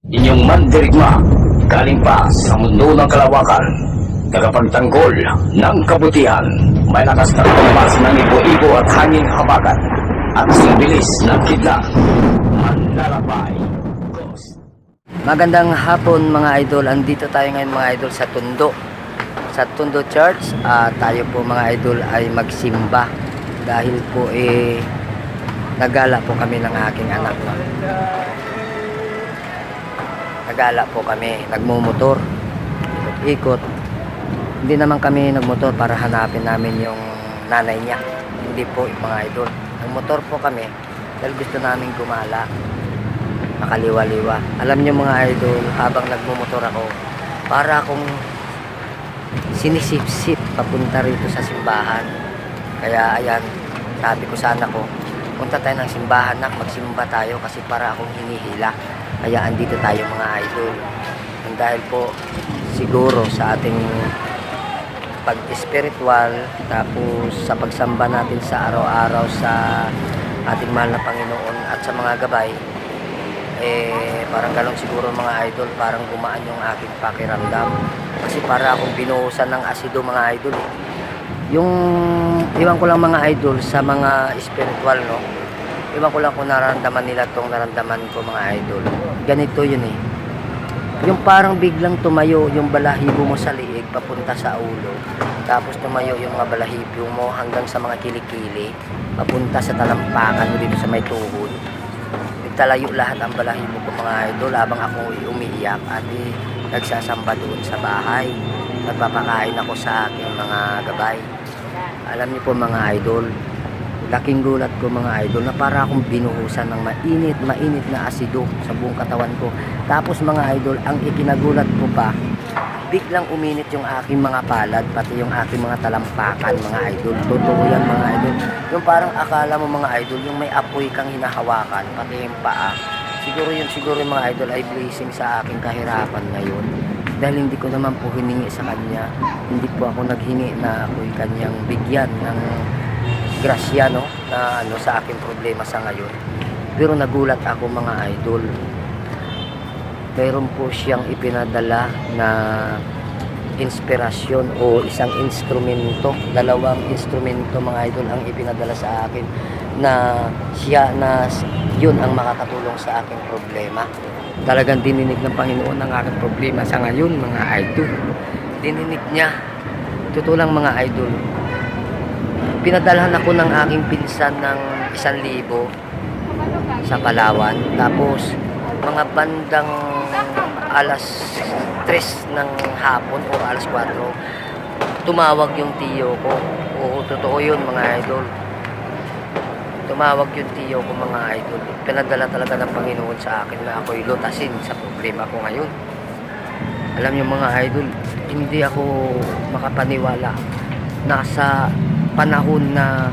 Inyong mandirigma, galing pa sa mundo ng kalawakan, tagapagtanggol ng kabutihan, may lakas na tumbas ng ibo-ibo at hanging habagat, at sibilis ng kidlat, manlalabay. Magandang hapon mga idol, andito tayo ngayon mga idol sa Tondo Church. Tayo po mga idol ay magsimba dahil po nagala po kami ng aking anak, no? Nagala po kami, nagmumotor, ikot. Hindi naman kami nagmotor para hanapin namin yung nanay niya, hindi po mga idol. Nagmotor po kami dahil gusto namin gumala, makaliwa-liwa. Alam niyo mga idol, habang nagmumotor ako, para akong sinisip-sip papunta rito sa simbahan. Kaya ayan, sabi ko sa anak ko, punta tayo ng simbahan, nak, magsimba tayo kasi para akong hinihila. Kaya andito tayo mga idol. And dahil po siguro sa ating pag-spiritual, tapos sa pagsamba natin sa araw-araw sa ating mahal na Panginoon at sa mga gabay, parang ganun siguro mga idol, parang gumaan yung aking pakiramdam. Kasi para akong binuhusan ng asido mga idol. Yung iwan ko lang mga idol sa mga spiritual, no? Iwan ko lang kung nararamdaman nila tong naramdaman ko mga idol. Ganito yun eh. Yung parang biglang tumayo yung balahibo mo sa liig papunta sa ulo. Tapos tumayo yung mga balahibo mo hanggang sa mga kilikili papunta sa talampakan mo dito sa may tuhod. Nagtalayo lahat ang balahibo ko mga idol habang ako umiiyak at nagsasamba doon sa bahay. Nagpapakain ako sa aking mga gabay. Alam niyo po mga idol, laking gulat ko mga idol na para akong binuhusan ng mainit na asido sa buong katawan ko. Tapos mga idol, ang ikinagulat ko pa, biglang uminit yung aking mga palad, pati yung aking mga talampakan mga idol. Totoo yan mga idol. Yung parang akala mo mga idol, yung may apoy kang hinahawakan, pati yung paa. Siguro yung mga idol ay blessing sa aking kahirapan ngayon. Dahil hindi ko naman po hiningi sa kanya. Hindi po ako naghingi na ako'y kanyang bigyan ng grasya, no, na sa aking problema sa ngayon. Pero nagulat ako mga idol. Mayroon po siyang ipinadala na inspirasyon o isang instrumento, dalawang instrumento mga idol ang ipinadala sa akin na yun ang makakatulong sa aking problema. Talagang dininig ng Panginoon ang aking problema sa ngayon mga idol. Dininig niya. Totoo lang mga idol. Pinadalhan ako ng aking pinsan ng 1,000 sa Palawan. Tapos mga bandang alas 3 ng hapon o alas 4, tumawag yung tiyo ko. Oo, totoo yun mga idol. Tumawag yung tiyo ko mga idol. Pinadala talaga ng Panginoon sa akin na ako'y lutasin sa problema ko ngayon. Alam niyo mga idol, hindi ako makapaniwala. Nasa panahon na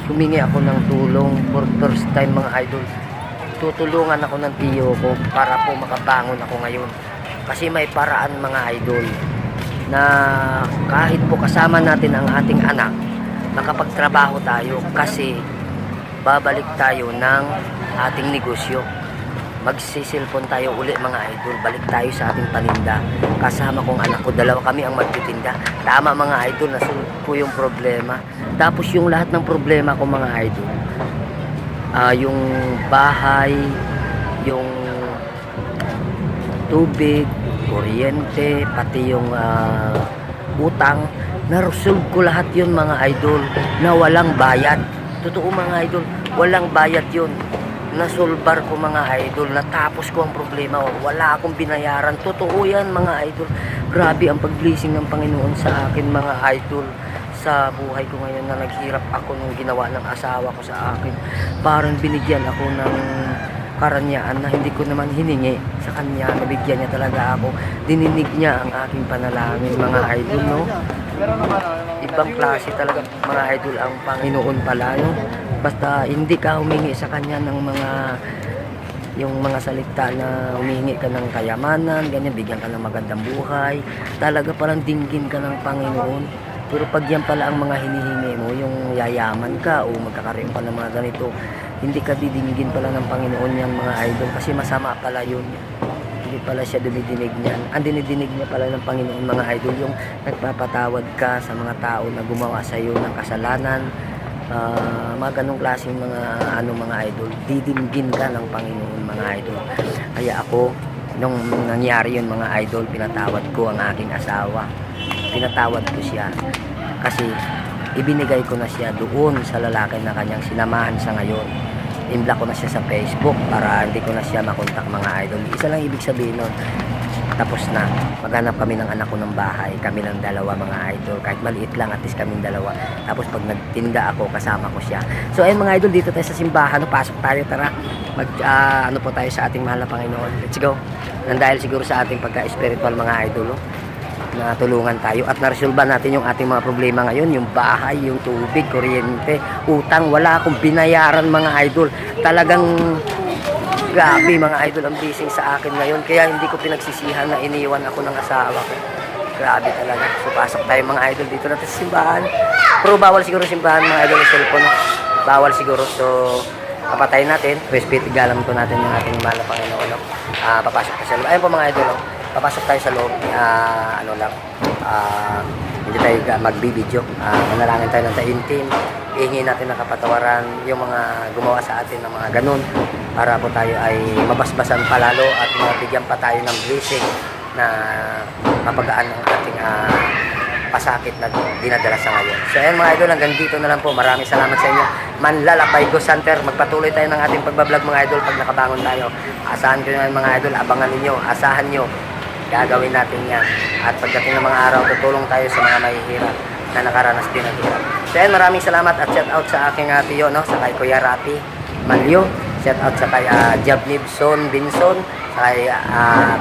humingi ako ng tulong for first time mga idol. Tutulungan ako ng tiyo ko para po makabangon ako ngayon. Kasi may paraan mga idol na kahit po kasama natin ang ating anak, makapagtrabaho tayo kasi babalik tayo ng ating negosyo. Magsisilpon tayo uli mga idol, balik tayo sa ating paninda. Kasama kong anak ko, dalawa kami ang magtitinda. Tama mga idol, nasunod po yung problema. Tapos yung lahat ng problema ko mga idol, yung bahay, yung tubig, kuryente, pati yung utang, na-resolve ko lahat yun mga idol na walang bayad. Totoo mga idol, walang bayad yun. Nasolbar ko mga idol, natapos ko ang problema, wala akong binayaran. Totoo yan mga idol. Grabe ang pag-blessing ng Panginoon sa akin mga idol sa buhay ko ngayon na naghirap ako nung ginawa ng asawa ko sa akin. Parang binigyan ako ng karanyaan na hindi ko naman hiningi sa kanya. Nabigyan niya talaga ako. Dininig niya ang aking panalangin mga idol, no? Ibang klase talaga mga idol ang Panginoon pala, no? Basta hindi ka humingi sa kanya ng yung mga salita na humingi ka ng kayamanan, ganyan, bigyan ka ng magandang buhay. Talaga parang dinggin ka ng Panginoon. Pero pag yan pala ang mga hinihingi mo, yung yayaman ka o magkakaroon pa ng mga ganito, hindi ka didinigin pala ng Panginoon yan mga idol, kasi masama pala yun. Hindi pala siya dumidinig niyan. Ang dinidinig niya pala ng Panginoon mga idol, yung nagpapatawad ka sa mga tao na gumawa sa iyo ng kasalanan, mga ganong klaseng mga idol, didinigin ka ng Panginoon mga idol. Kaya ako, nung nangyari yun mga idol, pinatawad ko ang aking asawa. Pinatawad ko siya kasi ibinigay ko na siya doon sa lalaki na kanyang sinamahan sa ngayon. In-block ko na siya sa Facebook para hindi ko na siya makontak mga idol. Isa lang ibig sabihin nun, tapos na, maghanap kami ng anak ko ng bahay, kami lang dalawa mga idol, kahit maliit lang, at least kaming dalawa. Tapos pag nagtinda ako, kasama ko siya. So ayun mga idol, dito tayo sa simbahan, pasok tayo, tara, ano po tayo sa ating mahal na Panginoon. Let's go. Nang dahil siguro sa ating pagka-spiritual mga idol, na tulungan tayo at naresolba natin yung ating mga problema ngayon, yung bahay, yung tubig, kuryente, utang. Wala akong binayaran mga idol. Talagang grabe mga idol ang blessing sa akin ngayon, kaya hindi ko pinagsisihan na iniwan ako ng asawa ko. Grabe talaga. So pasok tayo mga idol dito natin sa simbahan, pero bawal siguro simbahan mga idol ng cellphone, bawal siguro. So papatayin natin, respect, galang ko natin yung ating mahal na Panginoon, no? Papasok tayo sa loob. Ayun po mga idol, no? Papasok tayo sa loob. Hindi tayo magbibideo. Manalangin tayo ng taimtim, ihingi natin ng kapatawaran yung mga gumawa sa atin ng mga ganun, para po tayo ay mabasbasan palalo at mabigyan pa tayo ng blessing na mapagaan ang ating pasakit na dinadala sa ngayon. So ayan mga idol, hanggang dito na lang po. Maraming salamat sa inyo. Manlalakbay Ghost Hunter. Magpatuloy tayo ng ating pagbablog mga idol pag nakabangon tayo. Asahan ko yung mga idol, abangan ninyo, asahan nyo. Gagawin natin yan. At pagdating ng mga araw, tutulong tayo sa mga mahihirap na nakaranas din ng hirap. So ayan, maraming salamat at shout out sa aking tiyo, no? Sa kay Kuya Rapi Malyo. Shout out sa kay Jab Nibson Binson, sa kay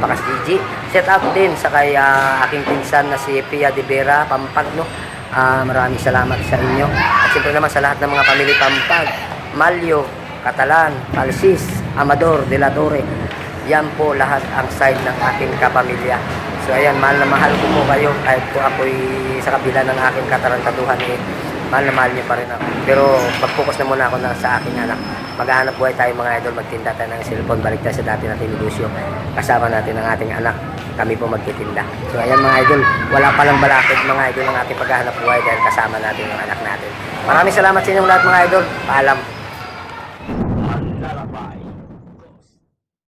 Bakas Gigi. Shout out din sa kay aking pinsan na si Pia de Vera Pampag, no? Maraming salamat sa inyo. At siyempre naman sa lahat ng mga pamilya Pampag, Malyo, Catalan, Palsis, Amador, De La Torre. Yan po lahat ang side ng aking kapamilya. So ayan, mahal na mahal ko po kayo. Kahit po ako'y sa kabila ng aking katarantaduhan, mahal na mahal niyo pa rin ako. Pero mag-focus na muna ako sa aking anak. Maghahanap buhay tayo mga idol, magtinda tayo ng cellphone, balik tayo sa dati nating negosyo. Kasama natin ang ating anak, kami po magtitinda. So ayan mga idol, wala palang balakid mga idol ang ating paghahanap buhay dahil kasama natin yung anak natin. Maraming salamat sa inyong lahat mga idol. Paalam.